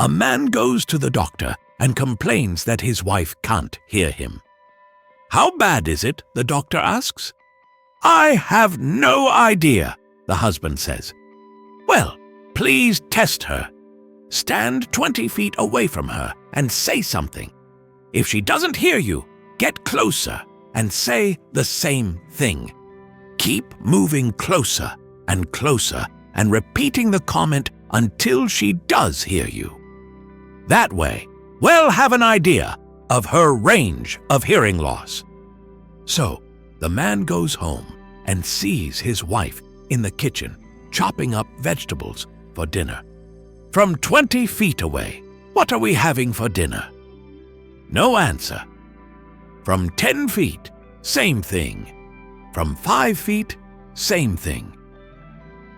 a man goes to the doctor and complains that his wife can't hear him. "How bad is it?" the doctor asks. "I have no idea," the husband says. "Well, please test her. Stand 20 feet away from her and say something. If she doesn't hear you, get closer and say the same thing. Keep moving closer and repeating the comment until she does hear you. That way, we'll have an idea of her range of hearing loss." So, the man goes home and sees his wife in the kitchen chopping up vegetables for dinner. From 20 feet away, "What are we having for dinner?" No answer. From 10 feet, same thing. From 5 feet, same thing.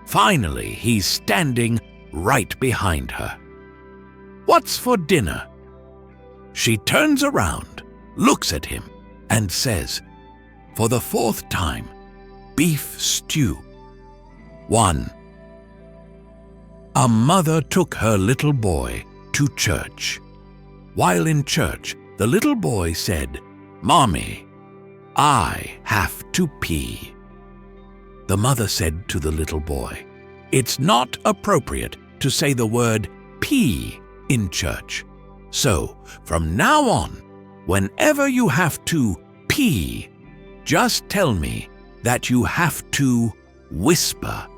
Finally, he's standing right behind her. "What's for dinner?" She turns around, looks at him, and says, for the 4th time, "Beef stew." 1. A mother took her little boy to church. While in church, the little boy said, "Mommy, I have to pee." The mother said to the little boy, "It's not appropriate to say the word pee in church. So, from now on, whenever you have to pee, just tell me that you have to whisper."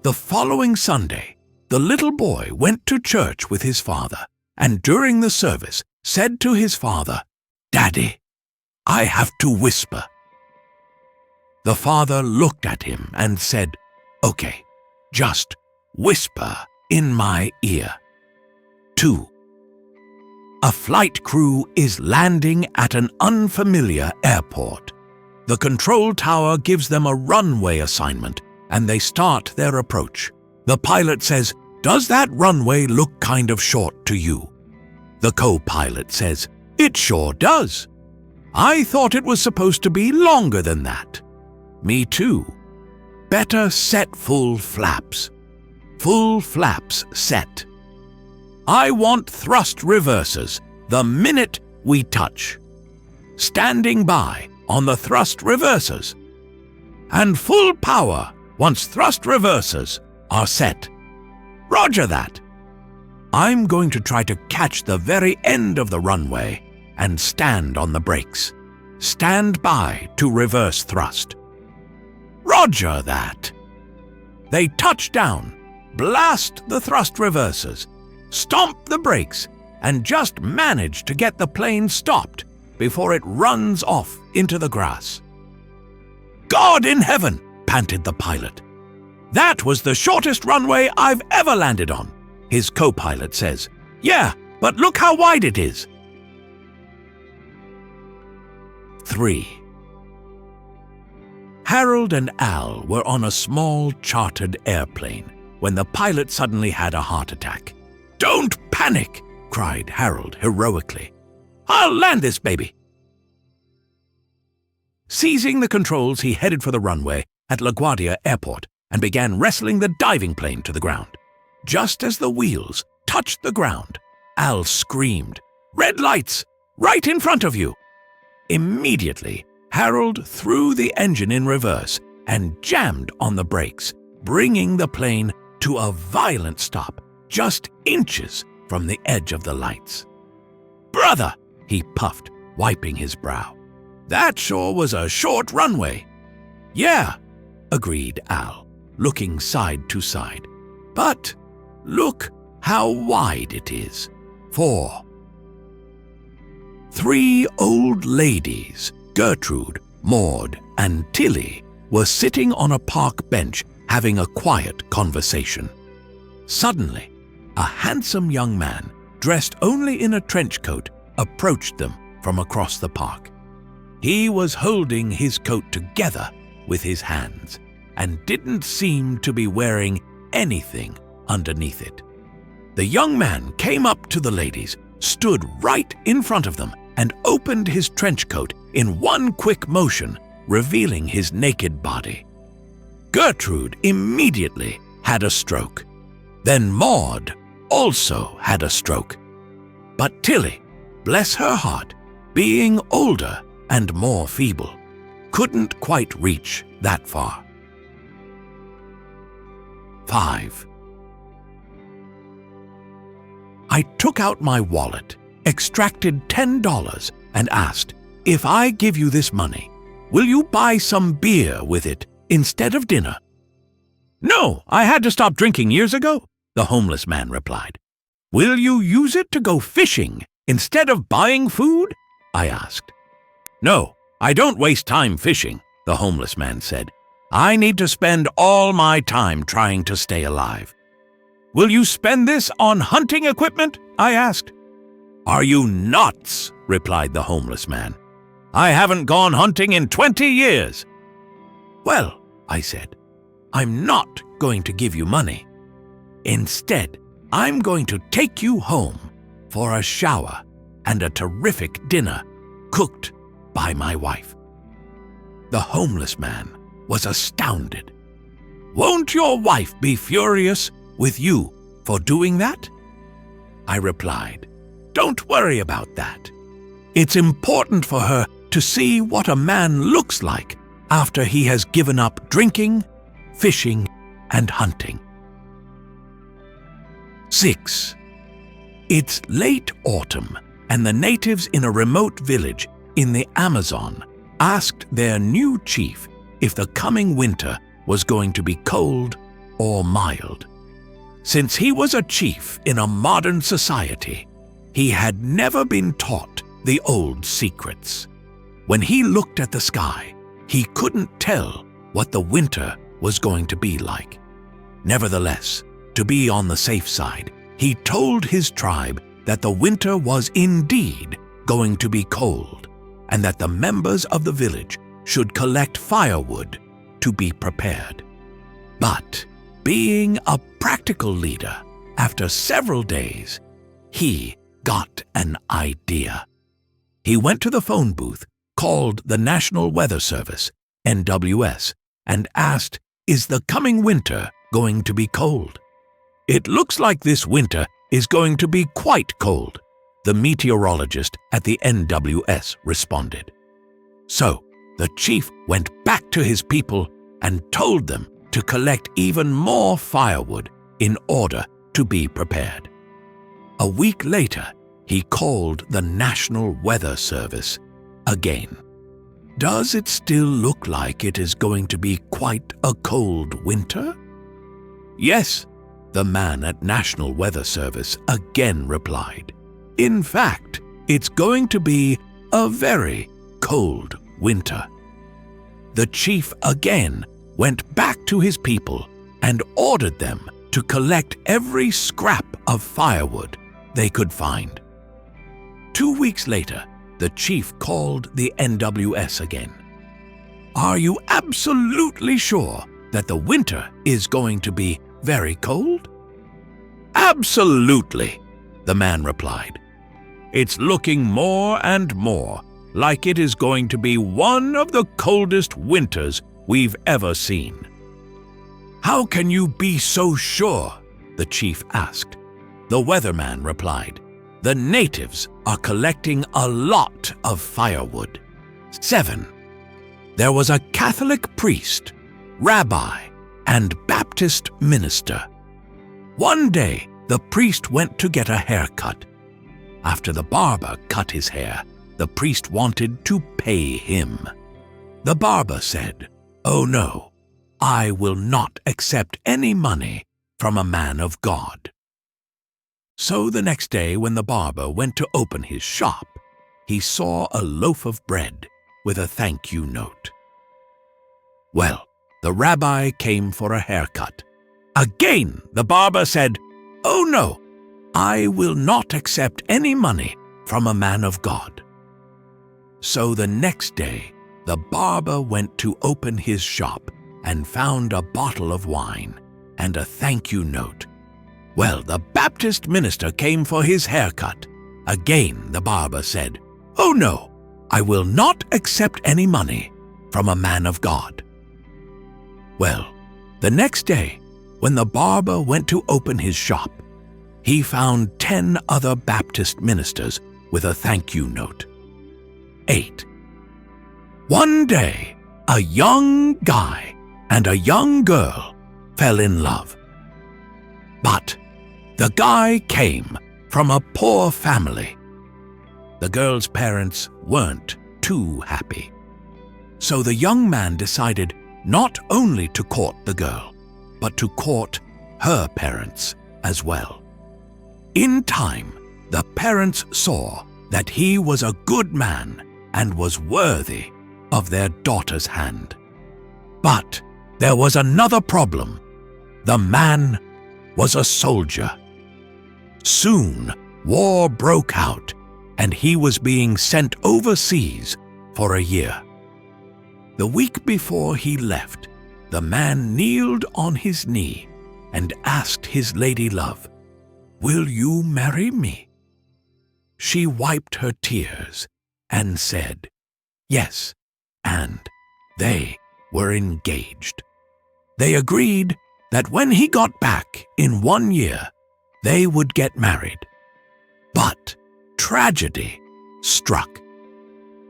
The following Sunday, the little boy went to church with his father, and during the service said to his father, "Daddy, I have to whisper." The father looked at him and said, "Okay, just whisper in my ear." 2. A flight crew is landing at an unfamiliar airport. The control tower gives them a runway assignment, and they start their approach. The pilot says, "Does that runway look kind of short to you?" The co-pilot says, "It sure does. I thought it was supposed to be longer than that." "Me too." "Better set full flaps." Full flaps set. "I want thrust reversers the minute we touch." "Standing by on the thrust reversers." "And full power once thrust reversers are set." "Roger that." "I'm going to try to catch the very end of the runway and stand on the brakes. Stand by to reverse thrust." "Roger that." They touch down, blast the thrust reversers, stomp the brakes, and just manage to get the plane stopped before it runs off into the grass. "God in heaven!" panted the pilot. "That was the shortest runway I've ever landed on." His co-pilot says, "Yeah, but look how wide it is." 3. Harold and Al were on a small chartered airplane when the pilot suddenly had a heart attack. "Don't panic!" cried Harold heroically. "I'll land this baby." Seizing the controls, he headed for the runway at LaGuardia Airport and began wrestling the diving plane to the ground. Just as the wheels touched the ground, Al screamed, "Red lights! Right in front of you!" Immediately, Harold threw the engine in reverse and jammed on the brakes, bringing the plane to a violent stop just inches from the edge of the lights. "Brother," he puffed, wiping his brow. "That sure was a short runway." "Yeah," agreed Al, looking side to side. "But look how wide it is." 4. 3 old ladies, Gertrude, Maud, and Tilly, were sitting on a park bench having a quiet conversation. Suddenly, a handsome young man, dressed only in a trench coat, approached them from across the park. He was holding his coat together with his hands and didn't seem to be wearing anything underneath it. The young man came up to the ladies, stood right in front of them, and opened his trench coat in one quick motion, revealing his naked body. Gertrude immediately had a stroke. Then Maud also had a stroke. But Tilly, bless her heart, being older and more feeble, couldn't quite reach that far. 5. I took out my wallet, extracted $10, and asked, "If I give you this money, will you buy some beer with it instead of dinner?" "No, I had to stop drinking years ago," the homeless man replied. "Will you use it to go fishing instead of buying food?" I asked. "No, I don't waste time fishing," the homeless man said. "I need to spend all my time trying to stay alive." "Will you spend this on hunting equipment?" I asked. "Are you nuts?" replied the homeless man. "I haven't gone hunting in 20 years." "Well," I said, "I'm not going to give you money. Instead, I'm going to take you home for a shower and a terrific dinner cooked by my wife." The homeless man was astounded. "Won't your wife be furious with you for doing that?" I replied, "Don't worry about that. It's important for her to see what a man looks like after he has given up drinking, fishing, and hunting." 6. It's late autumn, and the natives in a remote village in the Amazon asked their new chief if the coming winter was going to be cold or mild. Since he was a chief in a modern society, he had never been taught the old secrets. When he looked at the sky, he couldn't tell what the winter was going to be like. Nevertheless, to be on the safe side, he told his tribe that the winter was indeed going to be cold, and that the members of the village should collect firewood to be prepared. But being a practical leader, after several days, he got an idea. He went to the phone booth, called the National Weather Service, NWS, and asked, "Is the coming winter going to be cold?" "It looks like this winter is going to be quite cold," the meteorologist at the NWS responded. So the chief went back to his people and told them to collect even more firewood in order to be prepared. A week later, he called the National Weather Service again. "Does it still look like it is going to be quite a cold winter?" "Yes," the man at National Weather Service again replied. "In fact, it's going to be a very cold winter." The chief again went back to his people and ordered them to collect every scrap of firewood they could find. 2 weeks later, the chief called the NWS again. "Are you absolutely sure that the winter is going to be very cold?" "Absolutely," the man replied. "It's looking more and more like it is going to be one of the coldest winters we've ever seen." "How can you be so sure?" the chief asked. The weatherman replied, "The natives are collecting a lot of firewood." 7. There was a Catholic priest, rabbi, and Baptist minister. One day, the priest went to get a haircut. After the barber cut his hair, the priest wanted to pay him. The barber said, "Oh no, I will not accept any money from a man of God." So the next day when the barber went to open his shop, he saw a loaf of bread with a thank you note. Well, the rabbi came for a haircut. Again, the barber said, "Oh no, I will not accept any money from a man of God." So the next day, the barber went to open his shop and found a bottle of wine and a thank you note. Well, the Baptist minister came for his haircut. Again, the barber said, "Oh no, I will not accept any money from a man of God." Well, the next day, when the barber went to open his shop, he found 10 other Baptist ministers with a thank you note. 8. One day, a young guy and a young girl fell in love. But the guy came from a poor family. The girl's parents weren't too happy. So the young man decided not only to court the girl, but to court her parents as well. In time, the parents saw that he was a good man and was worthy of their daughter's hand. But there was another problem. The man was a soldier. Soon, war broke out, and he was being sent overseas for a year. The week before he left, the man kneeled on his knee and asked his lady love, "Will you marry me?" She wiped her tears and said, yes, and they were engaged. They agreed that when he got back in 1 year, they would get married. But tragedy struck.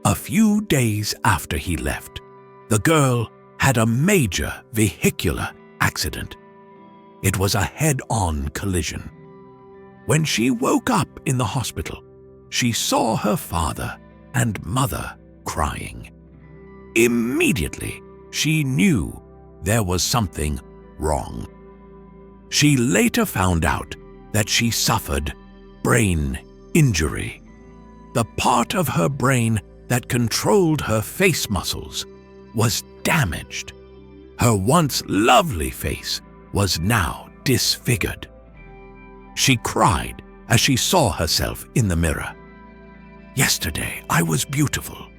A few days after he left, the girl had a major vehicular accident. It was a head-on collision. When she woke up in the hospital, she saw her father and mother crying. Immediately, she knew there was something wrong. She later found out that she suffered brain injury. The part of her brain that controlled her face muscles was damaged. Her once lovely face was now disfigured. She cried as she saw herself in the mirror. Yesterday I was beautiful.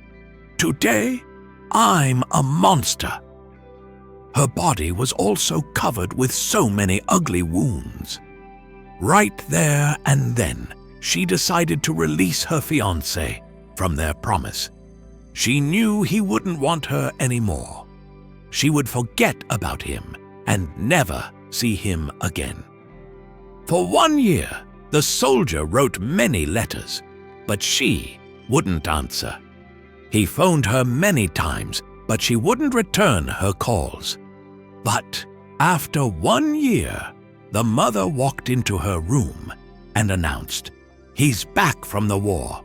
Today I'm a monster. Her body was also covered with so many ugly wounds. Right there and then, she decided to release her fiancé from their promise. She knew he wouldn't want her anymore. She would forget about him and never see him again. For 1 year, the soldier wrote many letters, but she wouldn't answer. He phoned her many times, but she wouldn't return her calls. But after 1 year, the mother walked into her room and announced, "He's back from the war."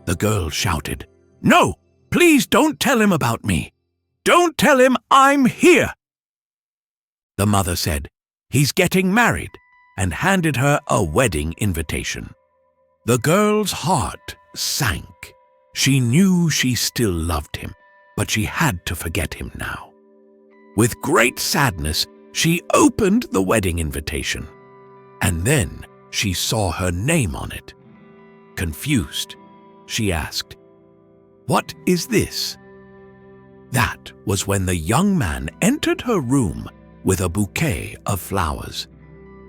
The girl shouted, "No, please don't tell him about me. Don't tell him I'm here." The mother said, "He's getting married," and handed her a wedding invitation. The girl's heart sank. She knew she still loved him, but she had to forget him now. With great sadness, she opened the wedding invitation, and then she saw her name on it. Confused, she asked, "What is this?" That was when the young man entered her room with a bouquet of flowers.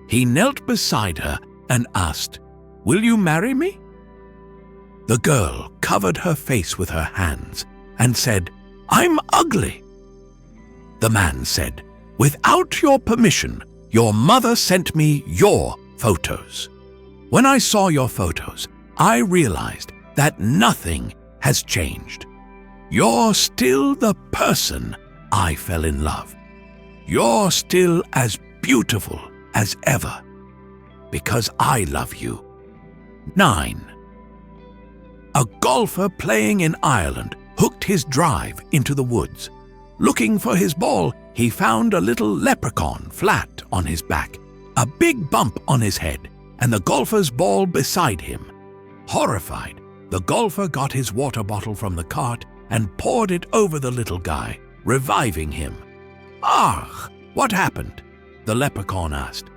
He knelt beside her and asked, "Will you marry me?" The girl covered her face with her hands and said, "I'm ugly." The man said, "Without your permission, your mother sent me your photos. When I saw your photos, I realized that nothing has changed. You're still the person I fell in love. You're still as beautiful as ever, because I love you." 9. A golfer playing in Ireland hooked his drive into the woods. Looking for his ball, he found a little leprechaun flat on his back, a big bump on his head, and the golfer's ball beside him. Horrified, the golfer got his water bottle from the cart and poured it over the little guy, reviving him. "Ah, what happened?" the leprechaun asked.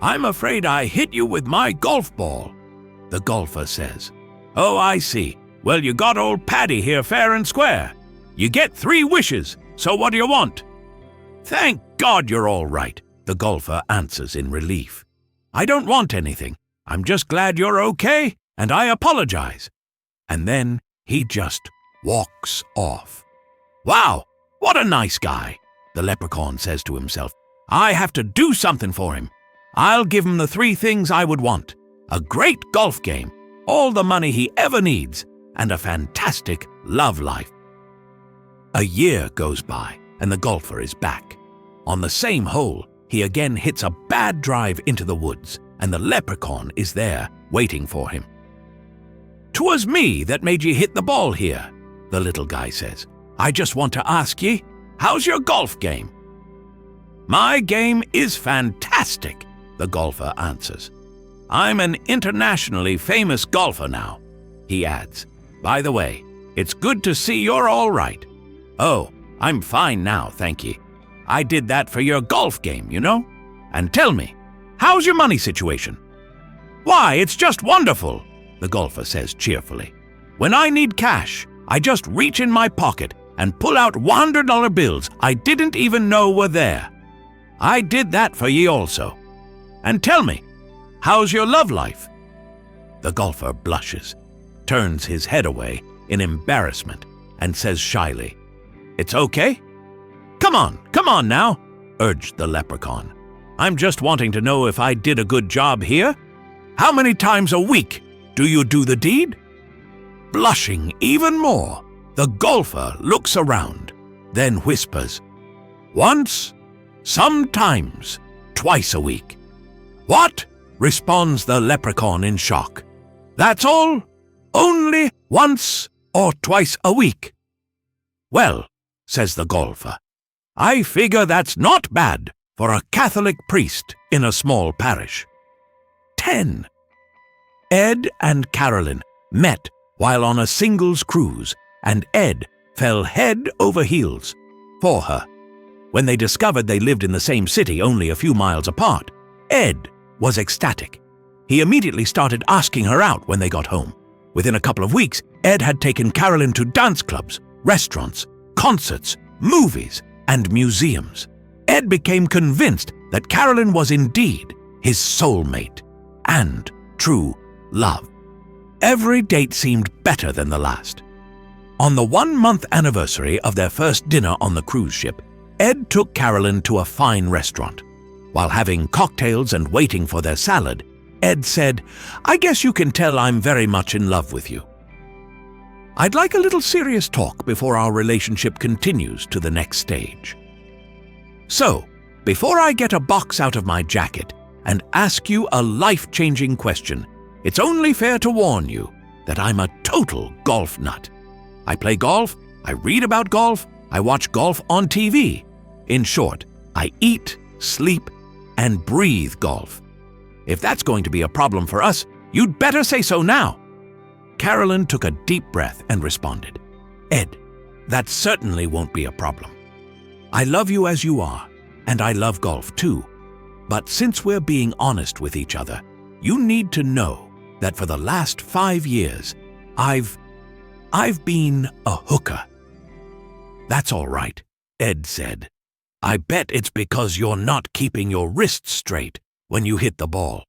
"I'm afraid I hit you with my golf ball," the golfer says. "Oh, I see. Well, you got old Paddy here fair and square. You get 3 wishes, so what do you want?" "Thank God you're all right," the golfer answers in relief. "I don't want anything. I'm just glad you're okay, and I apologize." And then he just walks off. "Wow, what a nice guy," the leprechaun says to himself. "I have to do something for him." I'll give him the 3 things I would want: a great golf game, all the money he ever needs, and a fantastic love life. A year goes by, and the golfer is back. On the same hole, he again hits a bad drive into the woods, and the leprechaun is there, waiting for him. "'Twas me that made ye hit the ball here," the little guy says. "I just want to ask ye, how's your golf game?" "My game is fantastic," the golfer answers. "I'm an internationally famous golfer now," he adds. "By the way, it's good to see you're all right." "Oh, I'm fine now, thank ye. I did that for your golf game, you know. And tell me, how's your money situation?" "Why, it's just wonderful," the golfer says cheerfully. "When I need cash, I just reach in my pocket and pull out $100 bills I didn't even know were there. I did that for ye also. And tell me, how's your love life?" The golfer blushes, turns his head away in embarrassment, and says shyly, "It's okay." Come on now," urged the leprechaun. "I'm just wanting to know if I did a good job here. How many times a week do you do the deed?" Blushing even more, the golfer looks around, then whispers, "Once, sometimes, twice a week." "What?" responds the leprechaun in shock. "That's all? Only once or twice a week?" "Well," says the golfer, "I figure that's not bad for a Catholic priest in a small parish." 10. Ed and Carolyn met while on a singles cruise, and Ed fell head over heels for her. When they discovered they lived in the same city only a few miles apart, Ed was ecstatic. He immediately started asking her out when they got home. Within a couple of weeks, Ed had taken Carolyn to dance clubs, restaurants, concerts, movies, and museums. Ed became convinced that Carolyn was indeed his soulmate and true love. Every date seemed better than the last. On the 1-month anniversary of their first dinner on the cruise ship, Ed took Carolyn to a fine restaurant. While having cocktails and waiting for their salad, Ed said, "I guess you can tell I'm very much in love with you. I'd like a little serious talk before our relationship continues to the next stage. So, before I get a box out of my jacket and ask you a life-changing question, it's only fair to warn you that I'm a total golf nut. I play golf, I read about golf, I watch golf on TV. In short, I eat, sleep, and breathe golf. If that's going to be a problem for us, you'd better say so now." Carolyn took a deep breath and responded, "Ed, that certainly won't be a problem. I love you as you are, and I love golf too. But since we're being honest with each other, you need to know that for the last 5 years, I've been a hooker." "That's all right," Ed said. "I bet it's because you're not keeping your wrists straight when you hit the ball."